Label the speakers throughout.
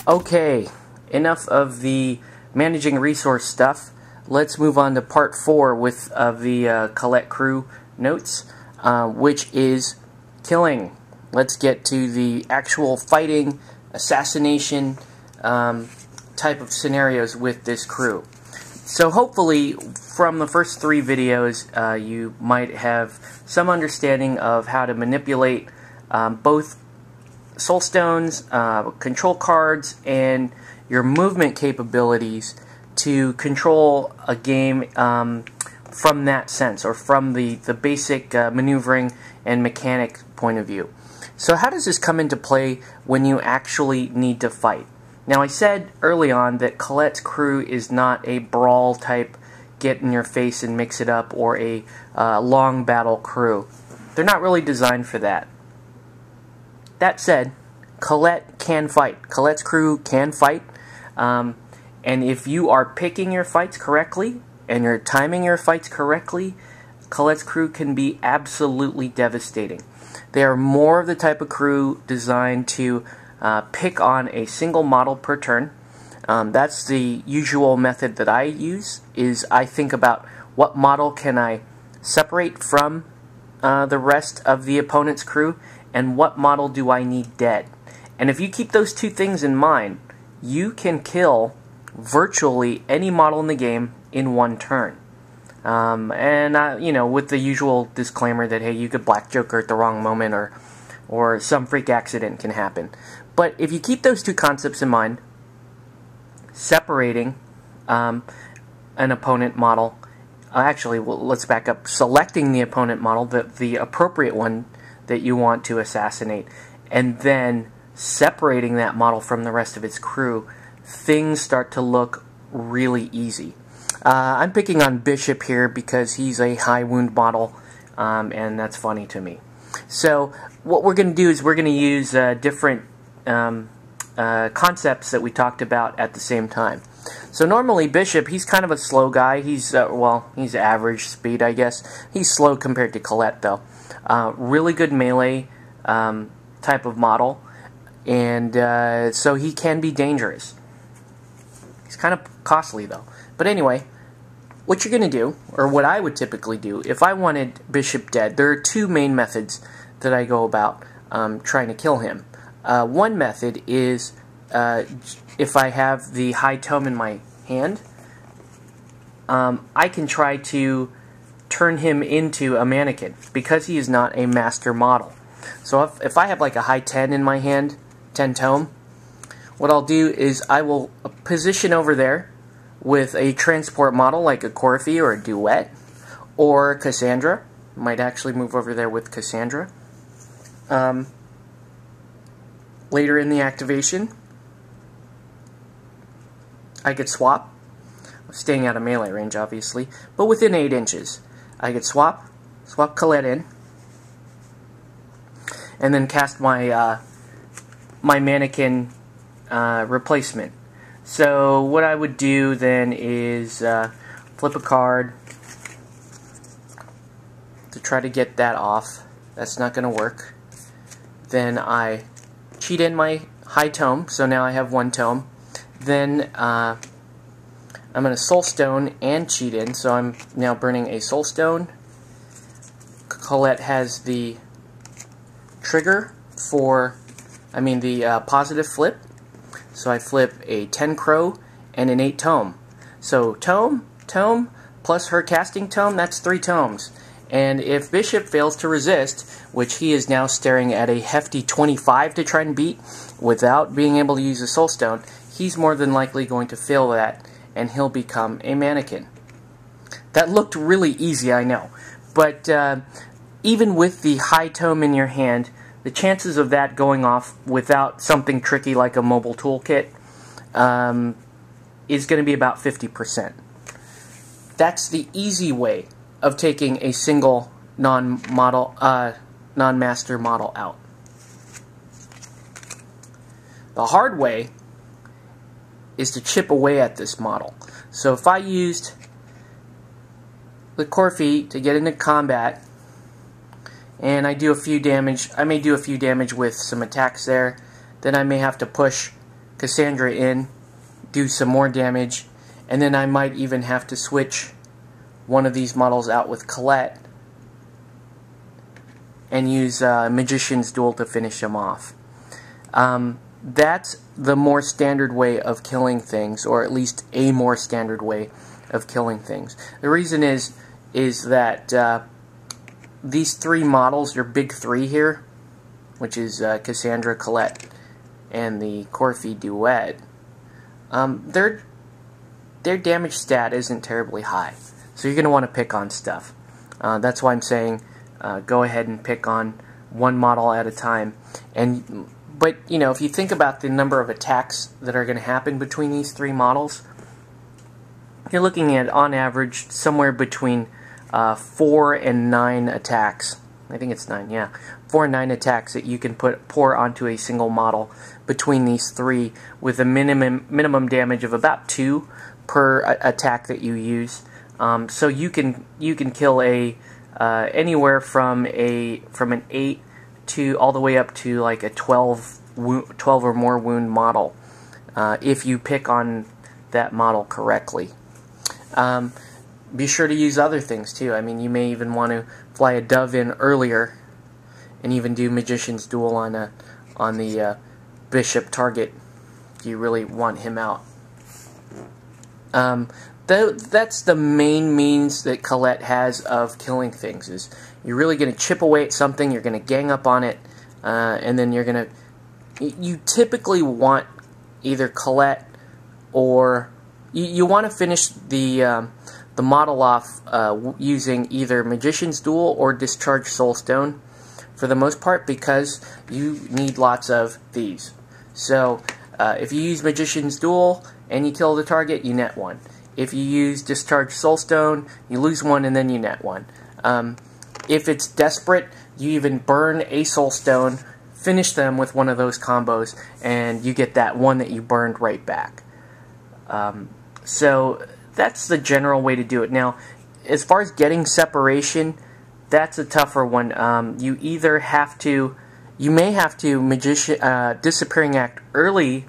Speaker 1: Okay, enough of the managing resource stuff. Let's move on to part 4 with the Collette crew notes, which is killing. Let's get to the actual fighting, assassination type of scenarios with this crew. So hopefully from the first 3 videos you might have some understanding of how to manipulate both soul stones, control cards, and your movement capabilities to control a game from that sense, or from the basic maneuvering and mechanic point of view. So how does this come into play when you actually need to fight? Now, I said early on that Collette's crew is not a brawl type, get in your face and mix it up, or a long battle crew. They're not really designed for that. That said, Collette can fight. Collette's crew can fight. And if you are picking your fights correctly, and you're timing your fights correctly, Collette's crew can be absolutely devastating. They are more of the type of crew designed to pick on a single model per turn. That's the usual method that I use, is I think about what model can I separate from the rest of the opponent's crew, and what model do I need dead. And if you keep those two things in mind, you can kill virtually any model in the game in one turn. You know, with the usual disclaimer that, hey, you could black joker at the wrong moment, or some freak accident can happen. But if you keep those two concepts in mind, separating an opponent model, actually, well, let's back up, selecting the opponent model, the appropriate one that you want to assassinate, and then separating that model from the rest of its crew, things start to look really easy. I'm picking on Bishop here because he's a high wound model, and that's funny to me. So what we're going to do is we're going to use different concepts that we talked about at the same time. So normally Bishop, he's kind of a slow guy. He's well, he's average speed, I guess. He's slow compared to Collette, though. Really good melee type of model, and so he can be dangerous. He's kind of costly, though. But anyway, what you're going to do, or what I would typically do, if I wanted Bishop dead, there are 2 main methods that I go about trying to kill him. One method is if I have the high tome in my hand, I can try to turn him into a mannequin, because he is not a master model. So if I have like a high 10 in my hand, 10 tome, what I'll do is I will position over there with a transport model like a Corfie or a Duet or Cassandra. Might actually move over there with Cassandra. Later in the activation, I could swap, staying out of melee range obviously, but within 8 inches. I could swap Collette in, and then cast my my mannequin replacement. So what I would do then is flip a card to try to get that off. That's not going to work. Then I cheat in my high tome, so now I have 1 tome. Then I'm going to soul stone and cheat in, so I'm now burning a soul stone. Collette has the trigger for, the positive flip. So I flip a 10 crow and an 8 tome. So tome, plus her casting tome, that's 3 tomes. And if Bishop fails to resist, which he is now staring at a hefty 25 to try and beat without being able to use a soul stone, he's more than likely going to fail that, and he'll become a mannequin. That looked really easy, I know. But even with the high tome in your hand, the chances of that going off without something tricky like a mobile toolkit is going to be about 50%. That's the easy way of taking a single non-master model out. The hard way is to chip away at this model. So if I used the Corfie to get into combat, and I do a few damage, I may do a few damage with some attacks there, then I may have to push Cassandra in, do some more damage, and then I might even have to switch one of these models out with Collette and use Magician's Duel to finish them off. That's the more standard way of killing things, or at least a more standard way of killing things. The reason is that these three models, your big three here, which is Cassandra, Collette, and the Corfi duet, their damage stat isn't terribly high, so you're going to want to pick on stuff. That's why I'm saying go ahead and pick on one model at a time. But you know, if you think about the number of attacks that are going to happen between these three models, you're looking at, on average, somewhere between 4 and 9 attacks. I think it's 9, yeah. 4 and 9 attacks that you can pour onto a single model between these three, with a minimum damage of about 2 per attack that you use. So you can kill anywhere from an 8 to all the way up to like a 12 or more wound model, if you pick on that model correctly. Be sure to use other things too. I mean, you may even want to fly a dove in earlier and even do Magician's Duel on the bishop target if you really want him out. That's the main means that Collette has of killing things. Is you're really going to chip away at something, you're going to gang up on it, and then you're going to... You typically want either Collette or... You want to finish the model off using either Magician's Duel or Discharge Soulstone for the most part, because you need lots of these. So if you use Magician's Duel and you kill the target, you net 1. If you use Discharge Soulstone, you lose 1 and then you net 1. If it's desperate, you even burn a Soulstone, finish them with one of those combos, and you get that 1 that you burned right back. So that's the general way to do it. Now, as far as getting separation, that's a tougher one. You may have to Disappearing Act early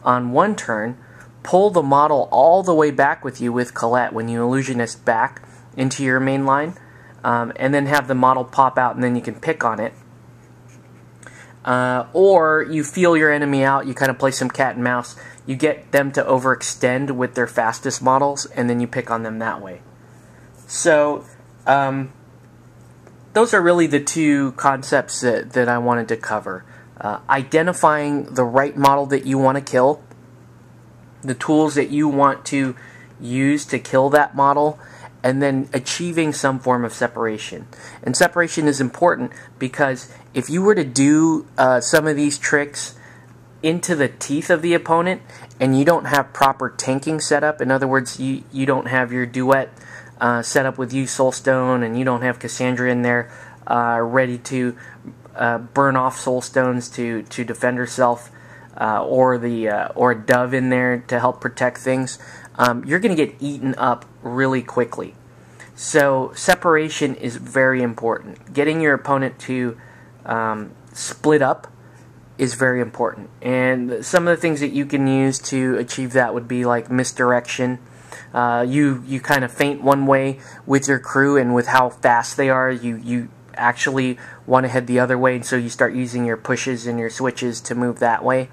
Speaker 1: on one turn, pull the model all the way back with you with Collette when you illusionist back into your main line, and then have the model pop out and then you can pick on it. Or you feel your enemy out, you kind of play some cat and mouse, you get them to overextend with their fastest models, and then you pick on them that way. So, those are really the two concepts that I wanted to cover. Identifying the right model that you want to kill, the tools that you want to use to kill that model, and then achieving some form of separation. And separation is important because if you were to do some of these tricks into the teeth of the opponent and you don't have proper tanking set up, in other words, you don't have your duet set up with you Soulstone, and you don't have Cassandra in there ready to burn off Soulstones to defend herself, or a dove in there to help protect things, you're going to get eaten up really quickly. So separation is very important. Getting your opponent to split up is very important. And some of the things that you can use to achieve that would be like misdirection. You kind of feint one way with your crew, and with how fast they are, you actually want to head the other way, and so you start using your pushes and your switches to move that way.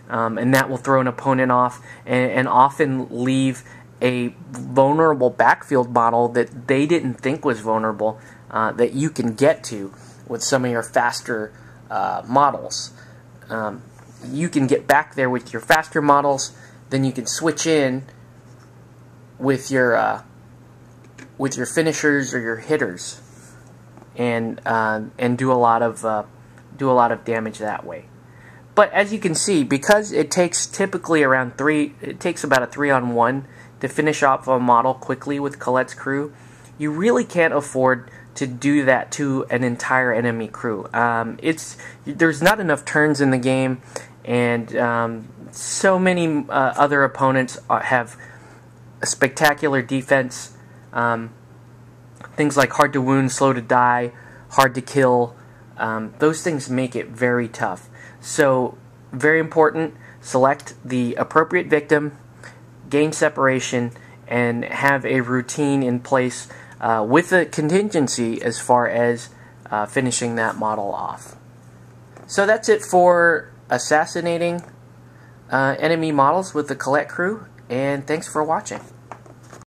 Speaker 1: And that will throw an opponent off and often leave a vulnerable backfield model that they didn't think was vulnerable, that you can get to with some of your faster models. You can get back there with your faster models, then you can switch in with your finishers or your hitters, and do a lot of damage that way. But as you can see, because it takes typically about a 3-on-1 to finish off a model quickly with Collette's crew, you really can't afford to do that to an entire enemy crew. There's not enough turns in the game, and so many other opponents have a spectacular defense. Things like hard to wound, slow to die, hard to kill. Those things make it very tough. So, very important, select the appropriate victim, gain separation, and have a routine in place with a contingency as far as finishing that model off. So that's it for assassinating enemy models with the Collette crew, and thanks for watching.